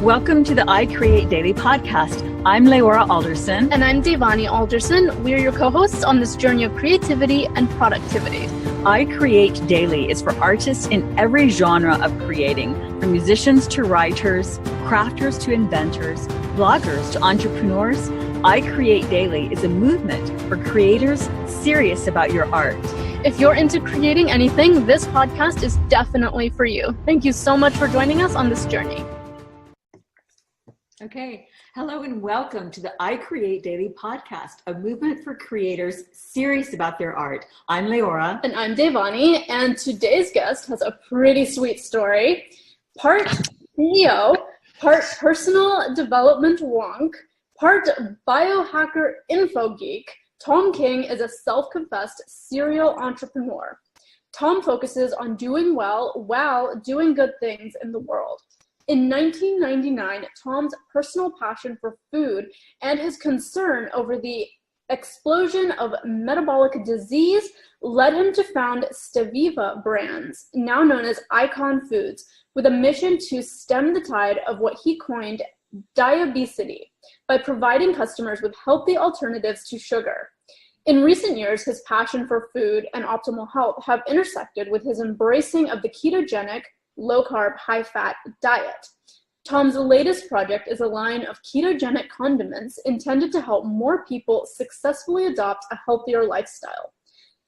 Welcome to the I Create Daily podcast. I'm Leora Alderson. And I'm Devani Alderson. We are your co-hosts on this journey of creativity and productivity. I Create Daily is for artists in every genre of creating, from musicians to writers, crafters to inventors, bloggers to entrepreneurs. I Create Daily is a movement for creators serious about your art. If you're into creating anything, this podcast is definitely for you. Thank you so much for joining us on this journey. Okay. Hello and welcome to the I Create Daily podcast, a movement for creators serious about their art. I'm Leora. And I'm Devani. And today's guest has a pretty sweet story. Part CEO, part personal development wonk, part biohacker info geek, Thom King is a self-confessed serial entrepreneur. Thom focuses on doing well while doing good things in the world. In 1999, Thom's personal passion for food and his concern over the explosion of metabolic disease led him to found Steviva Brands, now known as Icon Foods, with a mission to stem the tide of what he coined diabesity by providing customers with healthy alternatives to sugar. In recent years, his passion for food and optimal health have intersected with his embracing of the ketogenic, low-carb, high-fat diet. Thom's latest project is a line of ketogenic condiments intended to help more people successfully adopt a healthier lifestyle.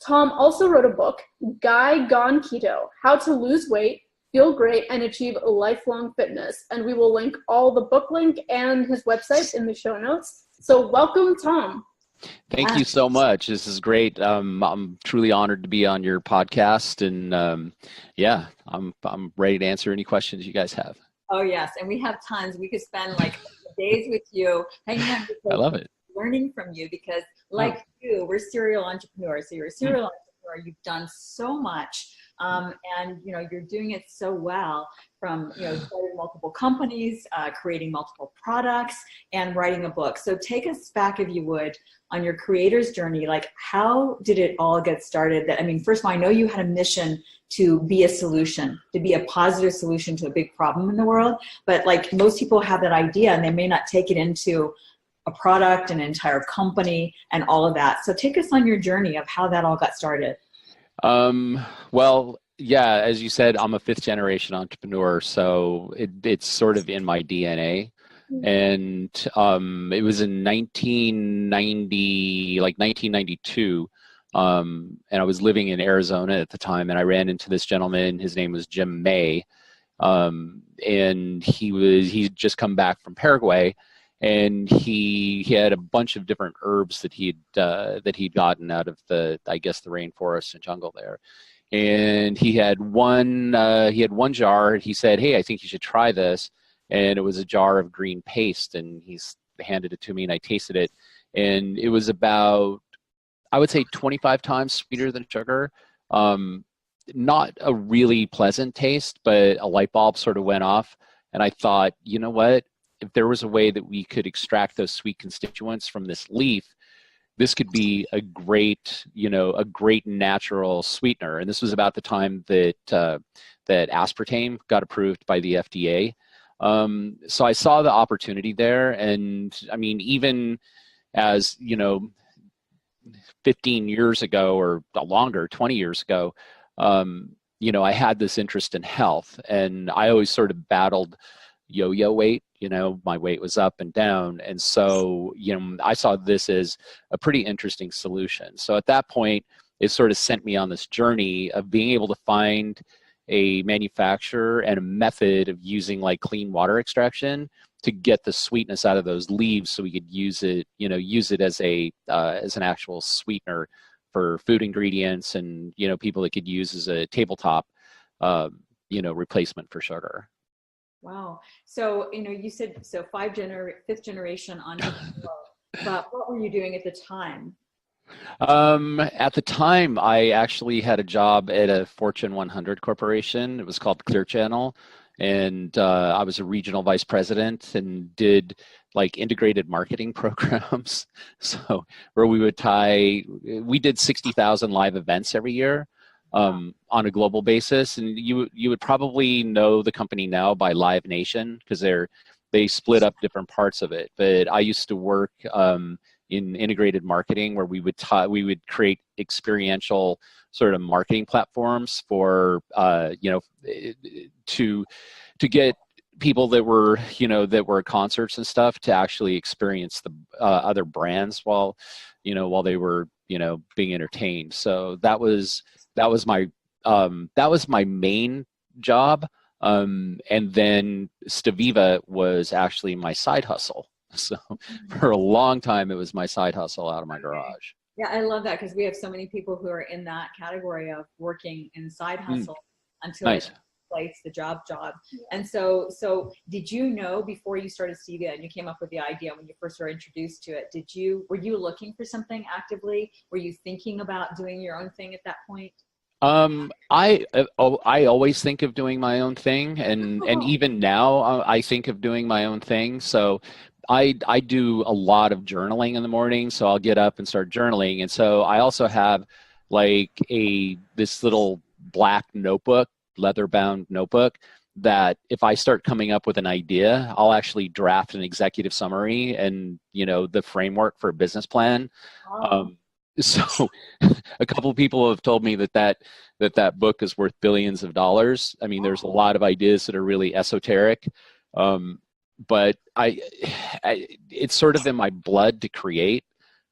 Thom also wrote a book, Guy Gone Keto: How to Lose Weight, Feel Great, and Achieve Lifelong Fitness. And we will link all the book link and his website in the show notes. So welcome, Thom. Thank you so much. This is great. I'm truly honored to be on your podcast, and I'm ready to answer any questions you guys have. Oh yes, and we have tons. We could spend like days with you, hanging out with you, I love it. Learning from you, because like you, we're serial entrepreneurs. So you're a serial entrepreneur. You've done so much, and you're doing it so well. From starting multiple companies, creating multiple products, and writing a book. So take us back, if you would, on your creator's journey. Like, how did it all get started? First of all, I know you had a mission to be a solution, to be a positive solution to a big problem in the world. But like most people have that idea, and they may not take it into a product, an entire company, and all of that. So take us on your journey of how that all got started. Yeah, as you said, I'm a fifth generation entrepreneur, so it's sort of in my DNA. And it was in 1992, and I was living in Arizona at the time, and I ran into this gentleman. His name was Jim May, and he'd just come back from Paraguay, and he had a bunch of different herbs that he'd gotten out of the rainforest and jungle there. And he had one jar. He said, "Hey, I think you should try this." And it was a jar of green paste, and he handed it to me, and I tasted it, and it was about, I would say, 25 times sweeter than sugar. Not a really pleasant taste, but a light bulb sort of went off, and I thought, you know what? If there was a way that we could extract those sweet constituents from this leaf, this could be a great natural sweetener. And this was about the time that aspartame got approved by the FDA. So I saw the opportunity there, and even as 15 years ago or longer, 20 years ago, I had this interest in health, and I always sort of battled yo-yo weight. My weight was up and down. And so, I saw this as a pretty interesting solution. So at that point, it sort of sent me on this journey of being able to find a manufacturer and a method of using like clean water extraction to get the sweetness out of those leaves, so we could use it as an actual sweetener for food ingredients, and, people that could use as a tabletop, replacement for sugar. Wow. So, you said, fifth generation entrepreneur, but what were you doing at the time? At the time, I actually had a job at a Fortune 100 corporation. It was called Clear Channel. And I was a regional vice president and did like integrated marketing programs. So where we did 60,000 live events every year. On a global basis, and you would probably know the company now by Live Nation, because they're they split up different parts of it. But I used to work in integrated marketing, where we would create experiential sort of marketing platforms for to get people that were at concerts and stuff to actually experience the other brands while they were being entertained. So that was my main job. And then Steviva was actually my side hustle. So for a long time, it was my side hustle out of my garage. Yeah, I love that, because we have so many people who are in that category of working in side hustle until Nice. Place the job. And so did you know before you started Stevia and you came up with the idea when you first were introduced to it, were you looking for something actively? Were you thinking about doing your own thing at that point? I always think of doing my own thing, and even now I think of doing my own thing. So I do a lot of journaling in the morning, so I'll get up and start journaling. And so I also have like this little black notebook, leather-bound notebook, that if I start coming up with an idea, I'll actually draft an executive summary and the framework for a business plan. Oh. So a couple of people have told me that book is worth billions of dollars. I mean, there's a lot of ideas that are really esoteric. But it's sort of in my blood to create.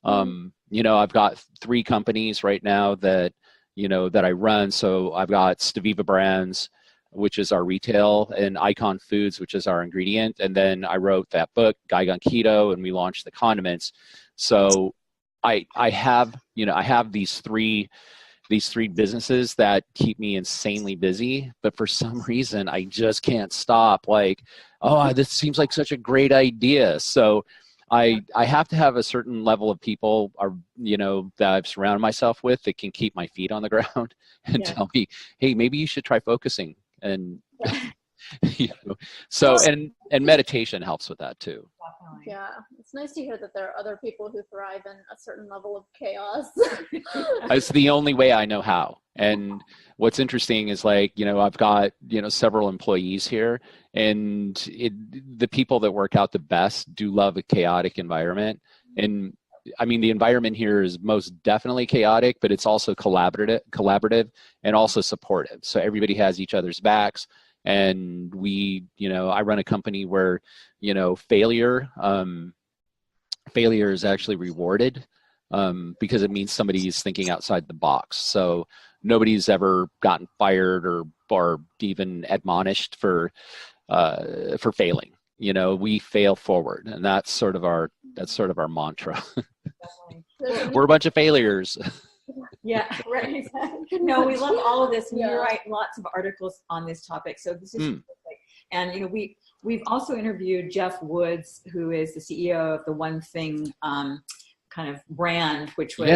I've got 3 companies right now that I run. So I've got Steviva Brands, which is our retail, and Icon Foods, which is our ingredient. And then I wrote that book, Guy Gone Keto, and we launched the condiments. So I have these three businesses that keep me insanely busy, but for some reason I just can't stop. Like, oh, this seems like such a great idea. So I have to have a certain level of people that I've surrounded myself with that can keep my feet on the ground and tell me, hey, maybe you should try focusing. And so and meditation helps with that too. Yeah, it's nice to hear that there are other people who thrive in a certain level of chaos. It's the only way I know how. And what's interesting is I've got several employees here, and the people that work out the best do love a chaotic environment. And I mean, the environment here is most definitely chaotic, but it's also collaborative and also supportive. So everybody has each other's backs. And I run a company where, failure is actually rewarded because it means somebody is thinking outside the box. So nobody's ever gotten fired or even admonished for failing. We fail forward, and that's sort of our mantra. We're a bunch of failures. Yeah, right. No, we love all of this. We write lots of articles on this topic, so this is perfect. And we've also interviewed Jeff Woods, who is the CEO of the One Thing kind of brand, which was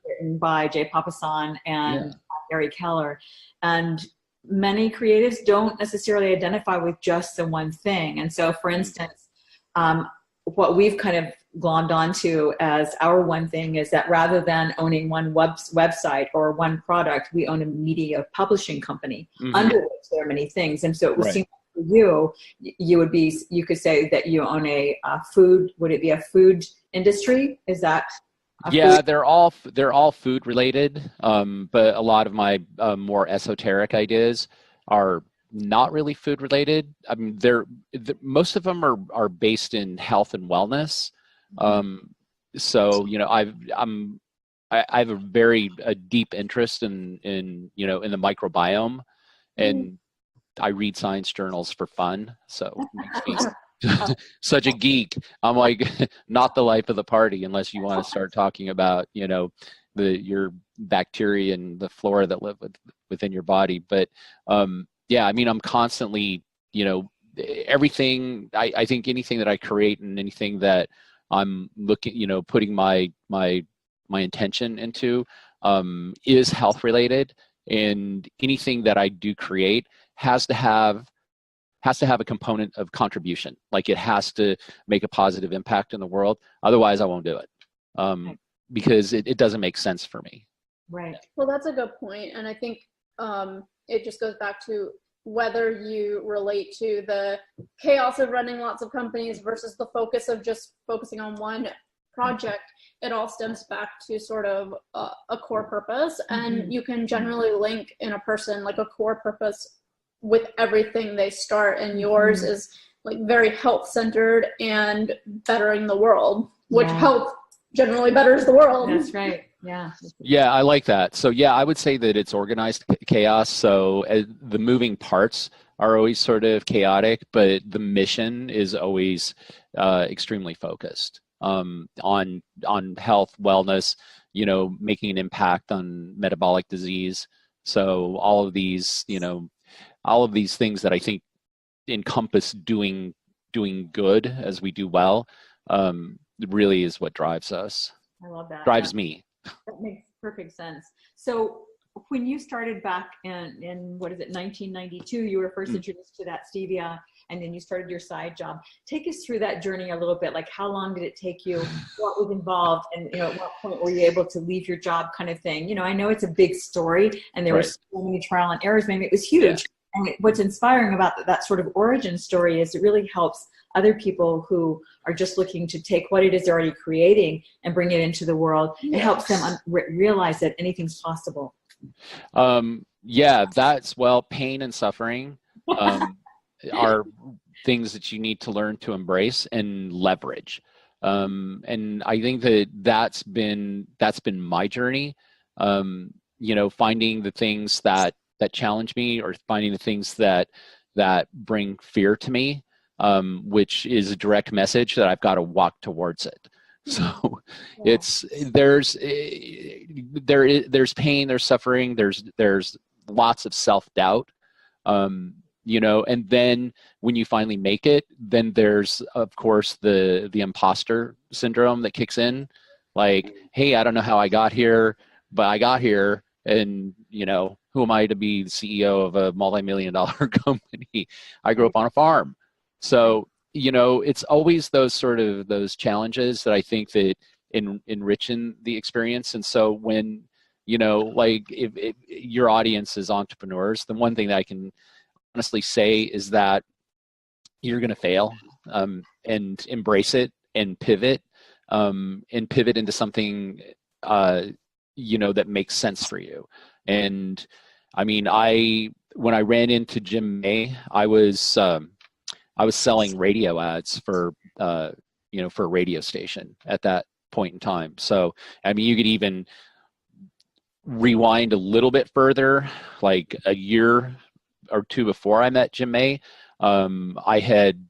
written by Jay Papasan and Gary Keller. And many creatives don't necessarily identify with just the one thing. And so, for instance, what we've kind of glommed onto as our one thing is that rather than owning one website or one product, we own a media publishing company under which there are many things. And so it would seem for you, you could say that you own a food. Would it be a food industry? Is that? Yeah, they're all food related, but a lot of my more esoteric ideas are not really food related. I mean, most of them are based in health and wellness. So I have a very deep interest in the microbiome, and I read science journals for fun. So it makes me such a geek. I'm like, not the life of the party unless you want to start talking about your bacteria and the flora that live within your body. But yeah, I mean, I'm constantly everything. I think anything that I create and anything that I'm looking, putting my intention into is health related, and anything that I do create has to have a component of contribution. Like, it has to make a positive impact in the world. Otherwise, I won't do it because it doesn't make sense for me. Right. Well, that's a good point, and I think it just goes back to whether you relate to the chaos of running lots of companies versus the focus of just focusing on one project, it all stems back to sort of a core purpose. And you can generally link in a person like a core purpose with everything they start, and yours is like very health centered and bettering the world, which health generally betters the world. That's right. Yeah. Yeah, I like that. So yeah, I would say that it's organized chaos. So the moving parts are always sort of chaotic, but the mission is always extremely focused on health, wellness, you know, making an impact on metabolic disease. So all of these things that I think encompass doing good as we do well, really is what drives us. I love that. Drives me. That makes perfect sense. So when you started back in what is it, 1992, you were first introduced to that stevia, and then you started your side job. Take us through that journey a little bit. Like, how long did it take you? What was involved? And, you know, at what point were you able to leave your job, kind of thing? You know, I know it's a big story, and there were so many trial and errors. Maybe it was huge. Yeah. And what's inspiring about that sort of origin story is it really helps other people who are just looking to take what it is they're already creating and bring it into the world. It helps them realize that anything's possible. Yeah, pain and suffering are things that you need to learn to embrace and leverage. And I think that's been my journey. You know, finding the things that challenge me, or finding the things that bring fear to me, which is a direct message that I've got to walk towards it. So there's pain, there's suffering, there's lots of self-doubt, you know, and then when you finally make it, then there's of course the imposter syndrome that kicks in, like, hey, I don't know how I got here, but I got here, and you know, who am I to be the CEO of a multi-million-dollar company? I grew up on a farm. So, you know, it's always those challenges that I think that enrichen the experience. And so when, you know, like if your audience is entrepreneurs, the one thing that I can honestly say is that you're going to fail, and embrace it and pivot into something, you know, that makes sense for you. And I mean, when I ran into Jim May, I was selling radio ads for a radio station at that point in time. So, I mean, you could even rewind a little bit further, like a year or two before I met Jim May. I had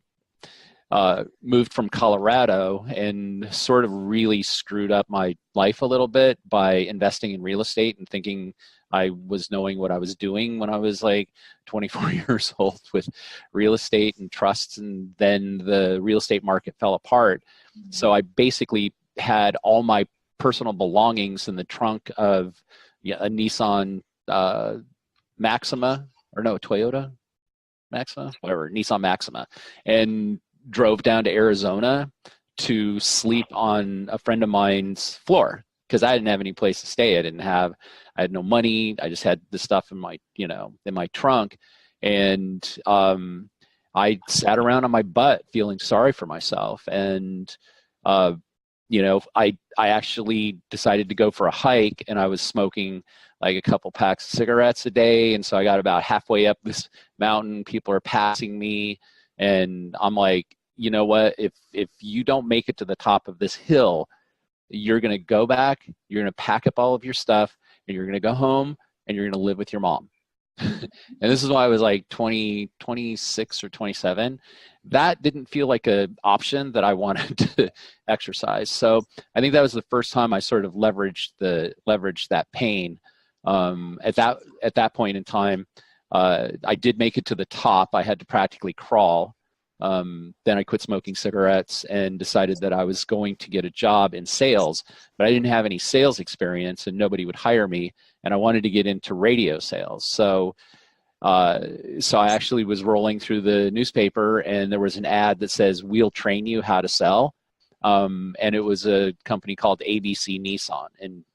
moved from Colorado and sort of really screwed up my life a little bit by investing in real estate and thinking I was knowing what I was doing when I was like 24 years old with real estate and trusts, and then the real estate market fell apart. So I basically had all my personal belongings in the trunk of a Nissan Maxima, or no, Toyota Maxima, whatever, Nissan Maxima, and drove down to Arizona to sleep on a friend of mine's floor because I didn't have any place to stay. I had no money. I just had the stuff in my trunk. And I sat around on my butt feeling sorry for myself. And, I actually decided to go for a hike, and I was smoking like a couple packs of cigarettes a day. And so I got about halfway up this mountain. People are passing me. And I'm like, you know what, if you don't make it to the top of this hill, you're going to go back, you're going to pack up all of your stuff, and you're going to go home, and you're going to live with your mom. And this is why I was like 26 or 27. That didn't feel like an option that I wanted to exercise. So I think that was the first time I sort of leveraged that pain. At that point in time, I did make it to the top. I had to practically crawl. Then I quit smoking cigarettes and decided that I was going to get a job in sales, but I didn't have any sales experience and nobody would hire me. And I wanted to get into radio sales. So I actually was rolling through the newspaper, and there was an ad that says, "We'll train you how to sell." And it was a company called ABC Nissan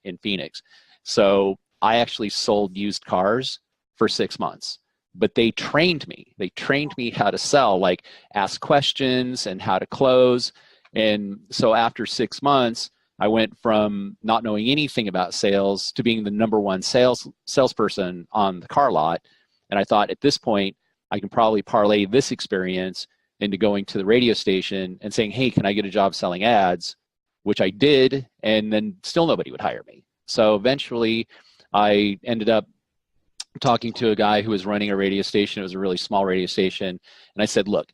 in Phoenix. So I actually sold used cars for 6 months. but they trained me. They trained me how to sell, like ask questions and how to close. And so after 6 months, I went from not knowing anything about sales to being the number one salesperson on the car lot. And I thought at this point, I can probably parlay this experience into going to the radio station and saying, hey, can I get a job selling ads? Which I did, and then still nobody would hire me. So eventually I ended up talking to a guy who was running a radio station. It was a really small radio station. And I said, look,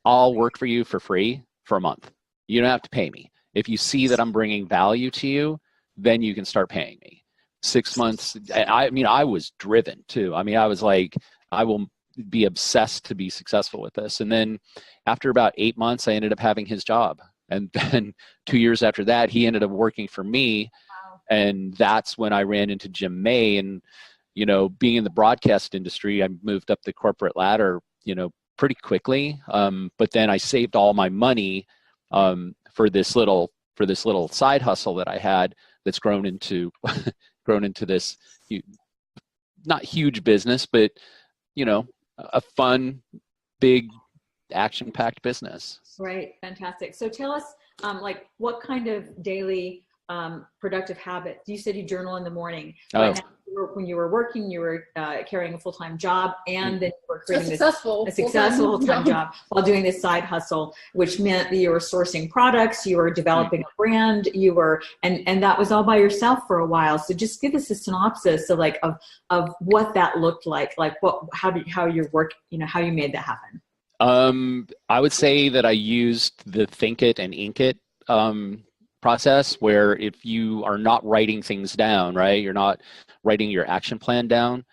I'll work for you for free for a month. You don't have to pay me. If you see that I'm bringing value to you, then you can start paying me. 6 months, I mean, I was driven too. I mean, I was like, I will be obsessed to be successful with this. And then after about 8 months, I ended up having his job. And then 2 years after that, he ended up working for me. Wow. And that's when I ran into Jim May. And, you know, being in the broadcast industry, I moved up the corporate ladder, you know, pretty quickly. But then I saved all my money for this little side hustle that I had that's grown into this not huge business, but, you know, a fun, big, action-packed business. Right. Fantastic. So tell us, like, what kind of daily productive habit? You said you journal in the morning. Right now, when you were working, you were carrying a full-time job, and then you were creating a successful full-time job while doing this side hustle, which meant that you were sourcing products, you were developing a brand, you were, and that was all by yourself for a while. So just give us a synopsis of like of what that looked like how your work, you know, how you made that happen. I would say that I used the think it and ink it process, where if you are not writing things down, right, you're not writing your action plan down,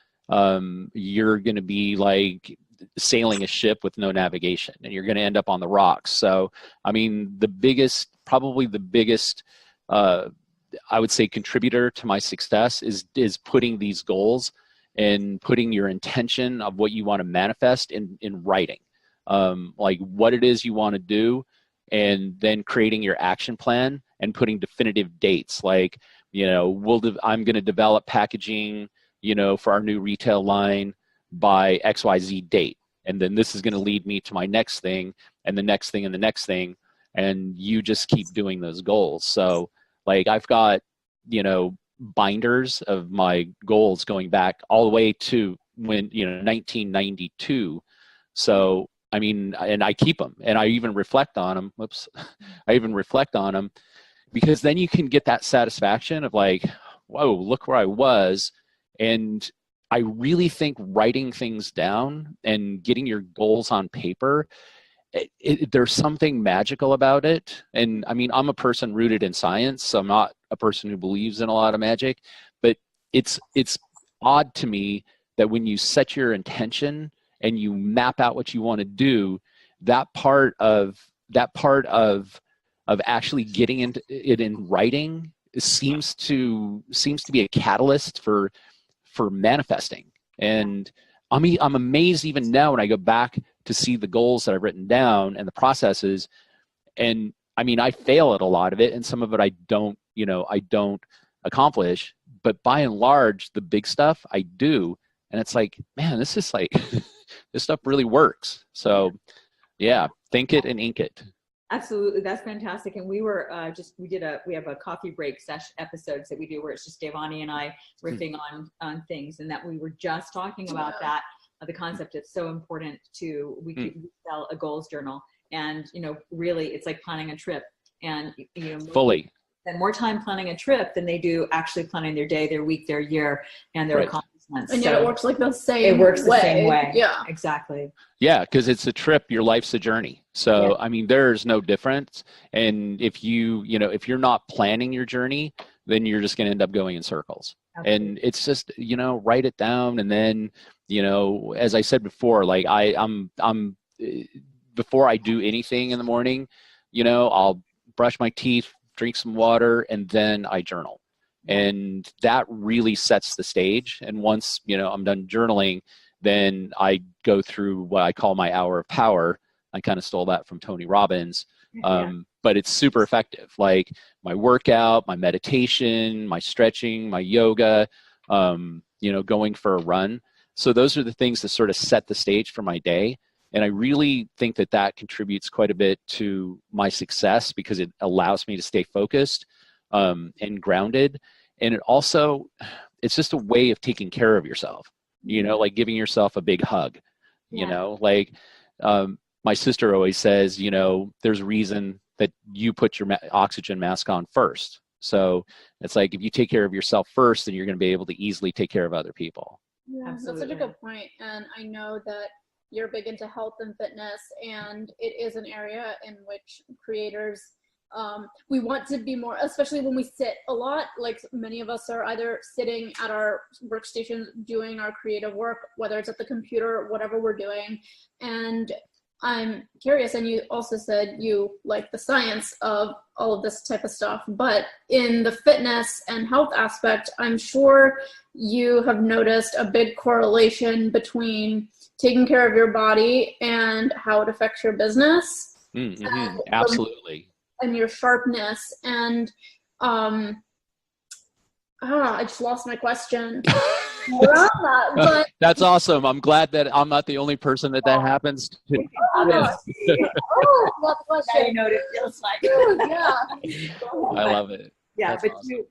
you're going to be like sailing a ship with no navigation, and you're going to end up on the rocks. So, I mean, probably the biggest, I would say, contributor to my success is putting these goals and putting your intention of what you want to manifest in writing. Like what it is you want to do, and then creating your action plan and putting definitive dates. Like, you know, I'm going to develop packaging, you know, for our new retail line by XYZ date. And then this is going to lead me to my next thing and the next thing and the next thing. And you just keep doing those goals. So like I've got, you know, binders of my goals going back all the way to when, you know, 1992. So I mean, and I keep them, and I even reflect on them. I even reflect on them, because then you can get that satisfaction of like, whoa, look where I was. And I really think writing things down and getting your goals on paper, there's something magical about it. And I mean, I'm a person rooted in science, so I'm not a person who believes in a lot of magic, but it's odd to me that when you set your intention and you map out what you want to do, that part of actually getting into it in writing seems to be a catalyst for manifesting. And I mean, I'm amazed even now when I go back to see the goals that I've written down and the processes. And I mean, I fail at a lot of it, and some of it I don't accomplish, but by and large, the big stuff I do. And it's like, man, this is like, this stuff really works. So yeah, think it and ink it. Absolutely. That's fantastic. And we were we have a coffee break episodes that we do where it's just Devani and I riffing on things, and that we were just talking about that, the concept is so important we sell a goals journal, and, you know, really it's like planning a trip, and, you know, fully spend more time planning a trip than they do actually planning their day, their week, their year, and their accomplishments. And yet it works like the same way. It works the same way. Yeah. Exactly. Yeah, because it's a trip, your life's a journey. So, yeah. I mean, there's no difference. And if if you're not planning your journey, then you're just going to end up going in circles. Absolutely. And it's just, you know, write it down. And then, you know, as I said before, like I'm before I do anything in the morning, you know, I'll brush my teeth, drink some water, and then I journal. And that really sets the stage. And once, you know, I'm done journaling, then I go through what I call my hour of power. I kind of stole that from Tony Robbins. But it's super effective. Like my workout, my meditation, my stretching, my yoga, you know, going for a run. So those are the things that sort of set the stage for my day. And I really think that that contributes quite a bit to my success because it allows me to stay focused and grounded. And it also, it's just a way of taking care of yourself, you know, like giving yourself a big hug, you know, like my sister always says, you know, there's a reason that you put your oxygen mask on first. So it's like, if you take care of yourself first, then you're going to be able to easily take care of other people. Yeah, Absolutely. that's such a good point. And I know that you're big into health and fitness, and it is an area in which creators, we want to be more, especially when we sit a lot, like many of us are either sitting at our workstation doing our creative work, whether it's at the computer, whatever we're doing. And I'm curious, and you also said you like the science of all of this type of stuff, but in the fitness and health aspect, I'm sure you have noticed a big correlation between taking care of your body and how it affects your business. Mm-hmm. Absolutely. And your sharpness. And I just lost my question around that. But that's awesome. I'm glad that I'm not the only person that happens to. what the question? Now you know what it feels like. Yeah. I love it. Yeah, That's but awesome.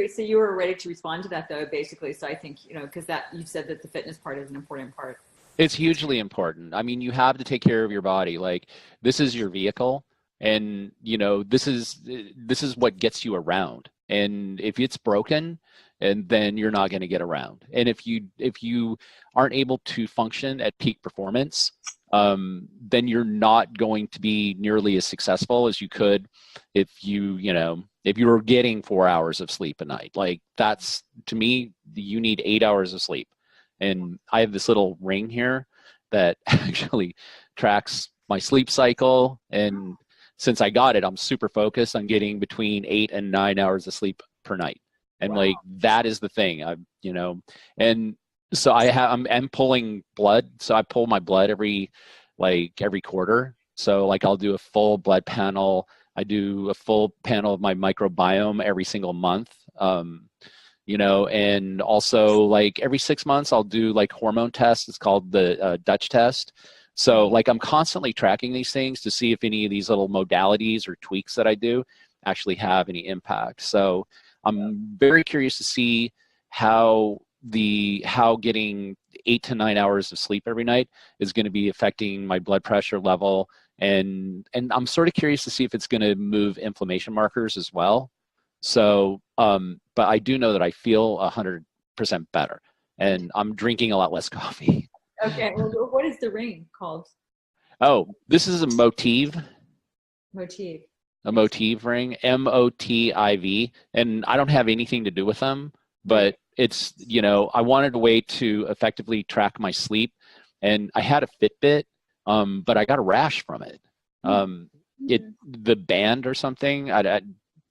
so you were ready to respond to that though, basically. So I think, you know, because that you said that the fitness part is an important part. It's hugely important. I mean, you have to take care of your body. Like, this is your vehicle, and you know, this is what gets you around. And if it's broken, and then you're not going to get around. And if you aren't able to function at peak performance, then you're not going to be nearly as successful as you could if you were getting 4 hours of sleep a night. Like, that's, to me, you need 8 hours of sleep. And I have this little ring here that actually tracks my sleep cycle. And since I got it, I'm super focused on getting between 8 and 9 hours of sleep per night. And like, that is the thing, and so I'm pulling blood. So I pull my blood every quarter. So like, I'll do a full blood panel. I do a full panel of my microbiome every single month. And also like every 6 months, I'll do like hormone tests. It's called the Dutch test. So like, I'm constantly tracking these things to see if any of these little modalities or tweaks that I do actually have any impact. So I'm very curious to see how getting 8 to 9 hours of sleep every night is going to be affecting my blood pressure level. And I'm sort of curious to see if it's going to move inflammation markers as well. So, but I do know that I feel 100% better, and I'm drinking a lot less coffee. Okay. Well, what is the ring called? Oh, this is a Motiv. Motif. A Motiv ring, MOTIV, and I don't have anything to do with them, but it's, I wanted a way to effectively track my sleep, and I had a Fitbit, but I got a rash from it. The band or something,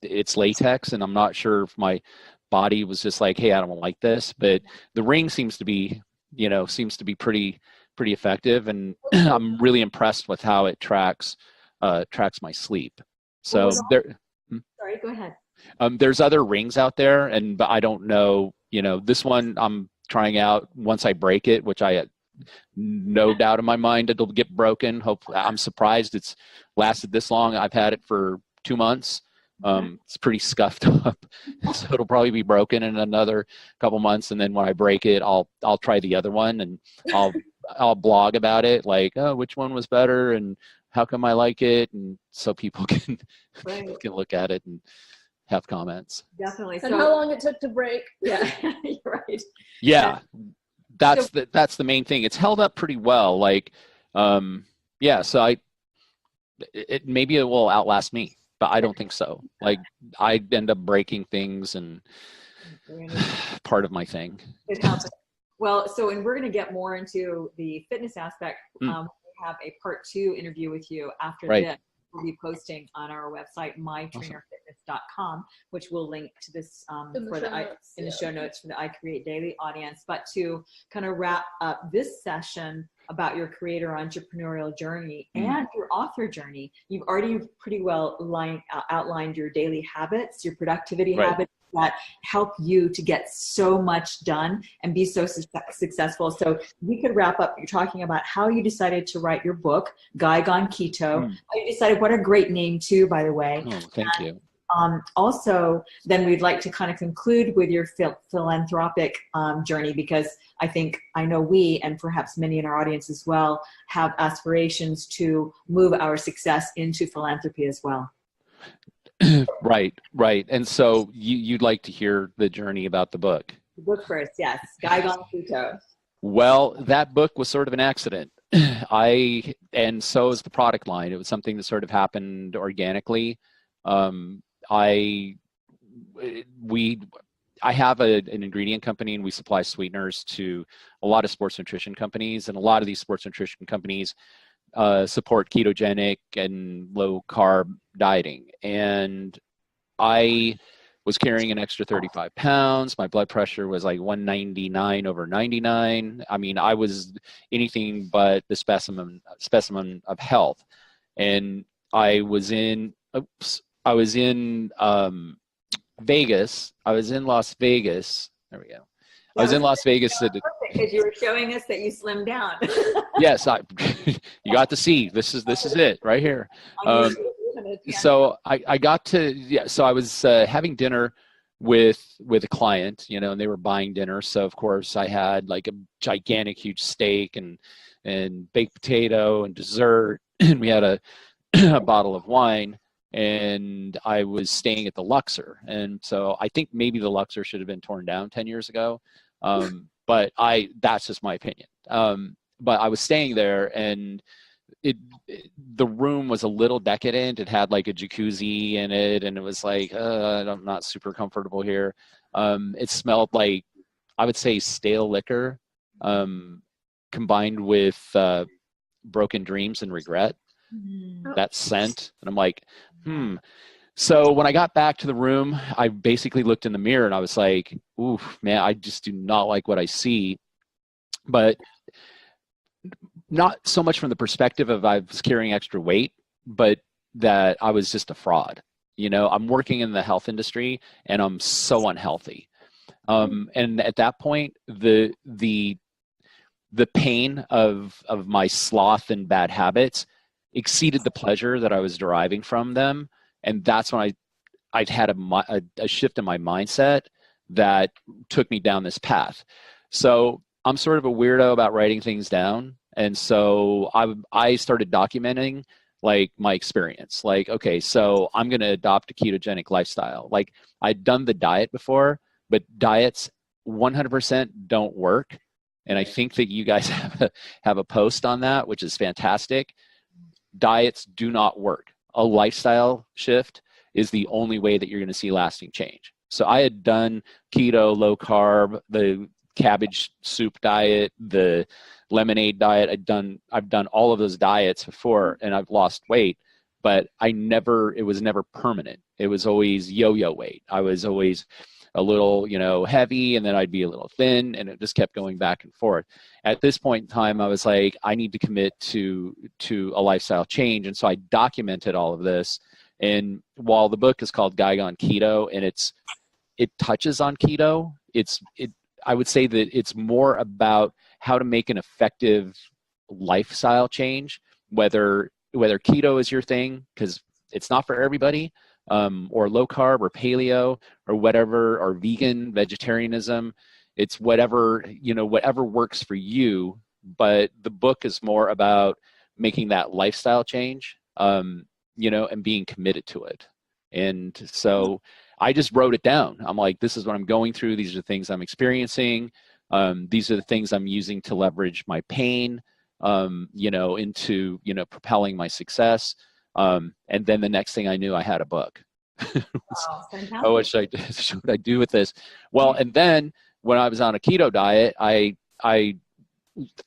it's latex, and I'm not sure if my body was just like, hey, I don't like this, but the ring seems to be pretty effective, and I'm really impressed with how it tracks my sleep. So Sorry, go ahead. There's other rings out there, but I don't know, this one I'm trying out once I break it, which I had no doubt in my mind it'll get broken. Hopefully, I'm surprised it's lasted this long. I've had it for 2 months. It's pretty scuffed up, so it'll probably be broken in another couple months. And then when I break it, I'll try the other one, and I'll blog about it, like, oh, which one was better and how come I like it, and so people can look at it and have comments. Definitely. And how long it took to break. Yeah, you're right. Yeah, that's the main thing. It's held up pretty well. Like, so maybe it will outlast me, but I don't think so. Like, I end up breaking things, and part of my thing. It happens. Well, and we're going to get more into the fitness aspect. We have a part 2 interview with you after this. We'll be posting on our website, mytrainerfitness.com, which we'll link to this in the show notes for the I Create Daily audience. But to kind of wrap up this session about your creator entrepreneurial journey and your author journey, you've already pretty well outlined your daily habits, your productivity habits, that help you to get so much done and be so successful. So we could wrap up. You're talking about how you decided to write your book, Guy Gone Keto. How you decided, what a great name too, by the way. Oh, thank you. Also, then we'd like to kind of conclude with your philanthropic journey, because I know we, and perhaps many in our audience as well, have aspirations to move our success into philanthropy as well. Right. And so you'd like to hear the journey about the book. The book first, yes. Guy Gone Keto. Well, that book was sort of an accident. And so is the product line. It was something that sort of happened organically. I have an ingredient company, and we supply sweeteners to a lot of sports nutrition companies, and a lot of these sports nutrition companies support ketogenic and low carb dieting. And I was carrying an extra 35 pounds. My blood pressure was like 199/99. I mean, I was anything but the specimen of health. And I was in Vegas. I was in Las Vegas. There we go. I was in Las Vegas. Because you were showing us that you slimmed down. Yes, you got to see. This is it right here. So I got to, so I was having dinner with a client, and they were buying dinner. So of course I had like a gigantic, huge steak and baked potato and dessert, and we had a bottle of wine. And I was staying at the Luxor. And so I think maybe the Luxor should have been torn down 10 years ago. But that's just my opinion. But I was staying there, and the room was a little decadent. It had like a jacuzzi in it, and it was like, I'm not super comfortable here. It smelled like, I would say, stale liquor, combined with broken dreams and regret. That scent. And I'm like, So when I got back to the room, I basically looked in the mirror and I was like, oof, man, I just do not like what I see. But not so much from the perspective of I was carrying extra weight, but that I was just a fraud. I'm working in the health industry, and I'm so unhealthy. And at that point, the pain of my sloth and bad habits exceeded the pleasure that I was deriving from them. And that's when I'd had a shift in my mindset that took me down this path. So I'm sort of a weirdo about writing things down. And so I started documenting like my experience. Like, okay, so I'm going to adopt a ketogenic lifestyle. Like, I'd done the diet before, but diets 100% don't work. And I think that you guys have a post on that, which is fantastic. Diets do not work. A lifestyle shift is the only way that you're going to see lasting change. So I had done keto, low carb, the cabbage soup diet, the lemonade diet. I've done all of those diets before, and I've lost weight, but it was never permanent. It was always yo-yo weight. I was always a little, heavy, and then I'd be a little thin, and it just kept going back and forth. At this point in time, I was like, I need to commit to a lifestyle change. And so I documented all of this. And while the book is called Guy Gone Keto, and it touches on keto, I would say that it's more about how to make an effective lifestyle change, whether keto is your thing, because it's not for everybody, or low carb or paleo or whatever, or vegan, vegetarianism. It's whatever works for you. But the book is more about making that lifestyle change, and being committed to it. And so I just wrote it down. I'm like, this is what I'm going through. These are the things I'm experiencing. These are the things I'm using to leverage my pain, into, propelling my success. And then the next thing I knew, I had a book. Wow, what should I do with this? Well, and then when I was on a keto diet, I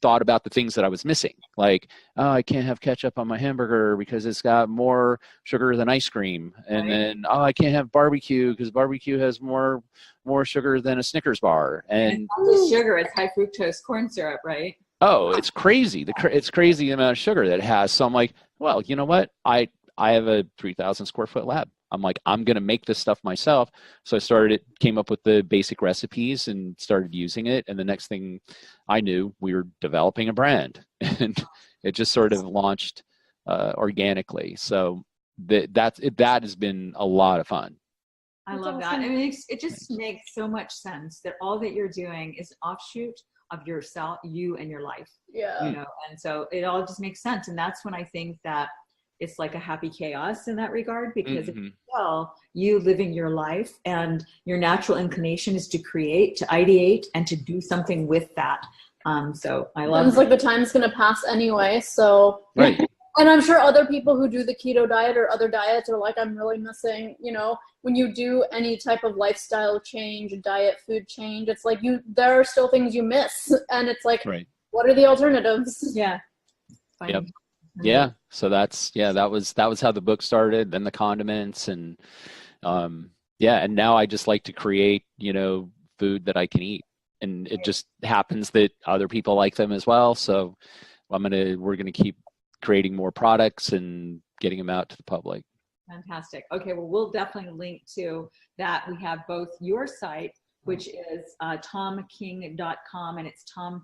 thought about the things that I was missing. Like, I can't have ketchup on my hamburger because it's got more sugar than ice cream. And then, I can't have barbecue because barbecue has more sugar than a Snickers bar. And it's not just sugar, it's high fructose corn syrup, right? Oh, it's crazy. It's crazy the amount of sugar that it has. So I'm like, well, you know what? I have a 3,000 square foot lab. I'm like, I'm going to make this stuff myself. So I came up with the basic recipes and started using it. And the next thing I knew, we were developing a brand, and it just sort of launched organically. So that has been a lot of fun. I love that. I mean, it just makes so much sense that all that you're doing is an offshoot of yourself, you and your life. Yeah. You know, and so it all just makes sense. And that's when I think that it's like a happy chaos in that regard, because if you living your life and your natural inclination is to create, to ideate, and to do something with that. So I love it. It's like the time's going to pass anyway. So, right. And I'm sure other people who do the keto diet or other diets are like, I'm really missing, you know, when you do any type of lifestyle change, diet, food change, it's like there are still things you miss. And it's like, what are the alternatives? Yeah. Yep. Yeah. So that was how the book started, then the condiments, and and now I just like to create, you know, food that I can eat, and it just happens that other people like them as well. So we're gonna keep creating more products and getting them out to the public. Fantastic. Okay, well, we'll definitely link to that. We have both your site, which is thomking.com, and it's Thom,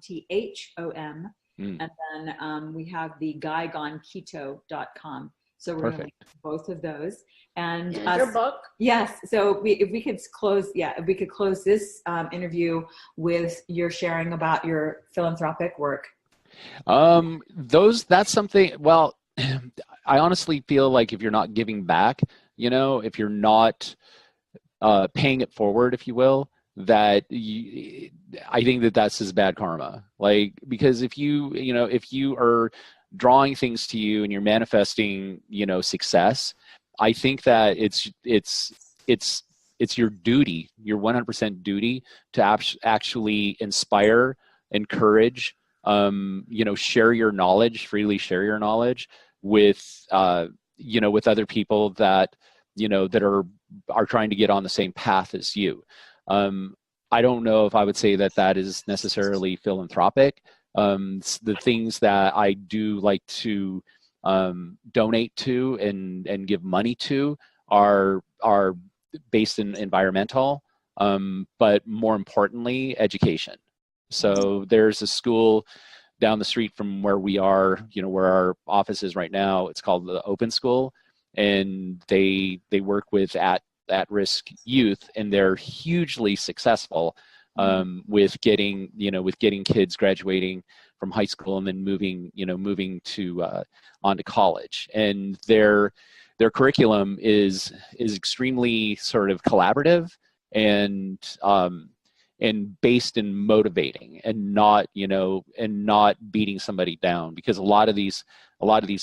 Thom. And then we have the guygoneketo.com. So we're going to link both of those. And your book. Yes. So if we could close this interview with your sharing about your philanthropic work. That's something, well, I honestly feel like if you're not giving back, you know, if you're not paying it forward, if you will, I think that's just bad karma. Like, because if you are drawing things to you and you're manifesting, you know, success, I think that it's your duty, your 100% duty to actually inspire, encourage, you know, freely share your knowledge with, you know, with other people that, you know, that are trying to get on the same path as you. I don't know if I would say that is necessarily philanthropic. The things that I do like to donate to and give money to are based in environmental, but more importantly, education. So there's a school down the street from where we are, you know, where our office is right now. It's called the Open School, and they work with at-risk youth, and they're hugely successful with getting kids graduating from high school and then moving to onto college. And their curriculum is extremely sort of collaborative and based in motivating and not beating somebody down, because a lot of these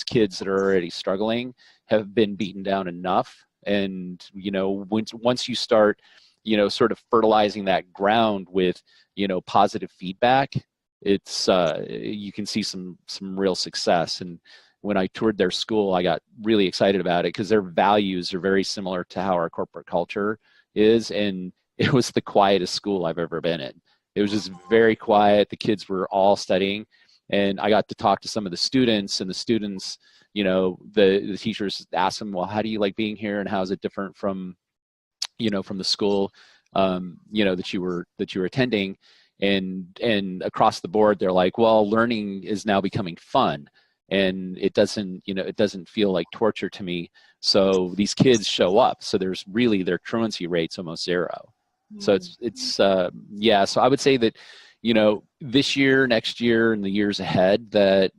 kids that are already struggling have been beaten down enough. And, you know, once you start, you know, sort of fertilizing that ground with, you know, positive feedback, it's you can see some real success. And when I toured their school, I got really excited about it because their values are very similar to how our corporate culture is. And it was the quietest school I've ever been in. It was just very quiet. The kids were all studying, and I got to talk to some of the students, and the students, you know, the teachers asked them, well, how do you like being here, and how is it different from, you know, from the school, you know, that you were attending? And across the board, they're like, well, learning is now becoming fun, and it doesn't feel like torture to me. So these kids show up. So their truancy rate's almost zero. So so I would say that, you know, this year, next year, and the years ahead, that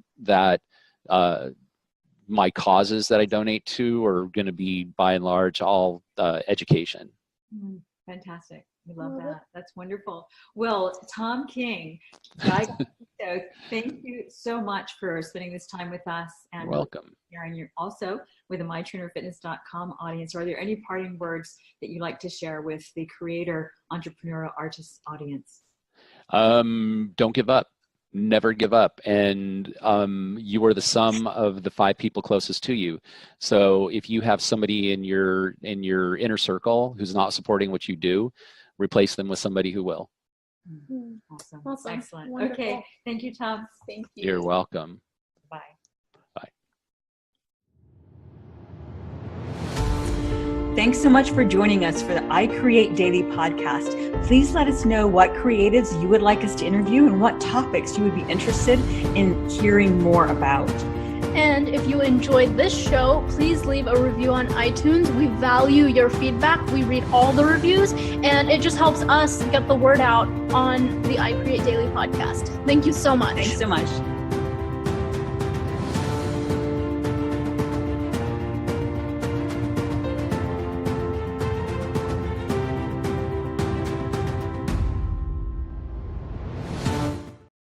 my causes that I donate to are going to be, by and large, all education. Fantastic. We love that. That's wonderful. Well, Thom King, thank you so much for spending this time with us. And you're welcome. You're also with the mytrainerfitness.com audience. Are there any parting words that you'd like to share with the creator, entrepreneurial, artist audience? Don't give up. Never give up. And you are the sum of the 5 people closest to you. So if you have somebody in your inner circle who's not supporting what you do, replace them with somebody who will. Awesome. Excellent. Wonderful. Okay. Thank you, Thom. Thank you. You're welcome. Bye. Bye. Thanks so much for joining us for the I Create Daily podcast. Please let us know what creatives you would like us to interview and what topics you would be interested in hearing more about. And if you enjoyed this show, please leave a review on iTunes. We value your feedback. We read all the reviews, and it just helps us get the word out on the I Create Daily podcast. Thank you so much. Thanks so much.